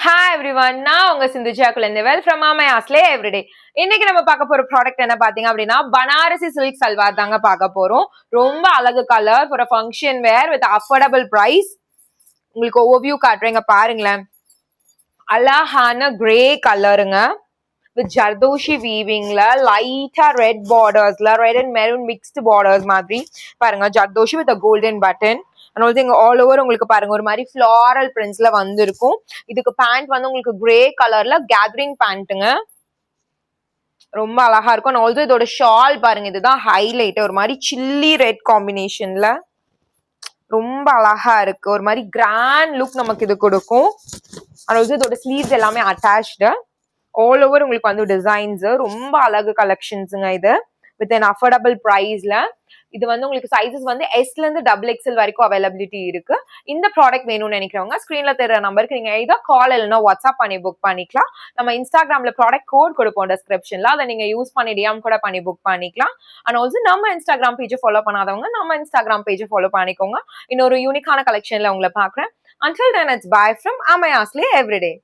Hi everyone, நான் உங்க Sindhuja Kulandaivel from Amayasle Everyday. இன்னைக்கு நம்ம பார்க்க போற ப்ராடக்ட் என்ன பாத்தீங்க அப்படின்னா பனாரசி சில்க் சல்வார் தாங்க பார்க்க போறோம். ரொம்ப அழகு colour for function wear with affordable price. உங்களுக்கு ஓவர்வியூ காட்டுறேங்க பாருங்களேன். அழகான கிரே கலருங்க வித் ஜர்தோஷி வீவிங்ல லைட்டா ரெட் பார்டர்ஸ்ல red and maroon mixed borders மாதிரி பாருங்க. Zardozi with golden button and also இங்க ஆல் ஓவர் உங்களுக்கு பாருங்க ஒரு மாதிரி ஃபிளாரல் பிரிண்ட்ஸ்ல வந்திருக்கும். இதுக்கு பேண்ட் வந்து உங்களுக்கு கிரே கலர்ல கேதரிங் பேண்ட்டுங்க, ரொம்ப அழகா இருக்கும். அண்ட் ஆல்சோ இதோட ஷால் பாருங்க, இதுதான் ஹைலைட். ஒரு மாதிரி சில்லி ரெட் காம்பினேஷன்ல ரொம்ப அழகா இருக்கு. ஒரு மாதிரி கிராண்ட் லுக் நமக்கு இது கொடுக்கும். அண்ட் ஆல்சோ இதோட ஸ்லீவ்ஸ் எல்லாமே அட்டாச்டு. ஆல் ஓவர் உங்களுக்கு வந்து டிசைன்ஸ் ரொம்ப அழகு கலெக்ஷன்ஸுங்க இது வித் அன் அஃபோர்டபிள் ப்ரைஸ்ல. இது வந்து உங்களுக்கு சைஸஸ் வந்து எஸ்ல இருந்து டபுள் எக்ஸ்எல் வரைக்கும் அவைலபிலிட்டி இருக்கு. இந்த ப்ராடக்ட் வேணும்னு நினைக்கிறவங்க ஸ்கிரீன்ல தெரியற நம்பருக்கு நீங்க either கால் இல்லைன்னா வாட்ஸ்அப் பண்ணி புக் பண்ணிக்கலாம். நம்ம இன்ஸ்டாகிராம்ல ப்ராடக்ட் கோட் கொடுப்போம் டிஸ்கிரிப்ஷன்ல, அதை நீங்க யூஸ் பண்ணி டிஎம் கூட பண்ணி புக் பண்ணிக்கலாம். அண்ட் ஆல்சோ நம்ம இன்ஸ்டாகிராம் பேஜை ஃபாலோ பண்ணாதவங்க நம்ம இன்ஸ்டாகிராம் பேஜை ஃபாலோ பண்ணிக்கோங்க. இன்னொரு யூனிக்கான கலெக்ஷன்ல உங்களை பாக்குறேன். Until then, it's bye from Amayasle Everyday.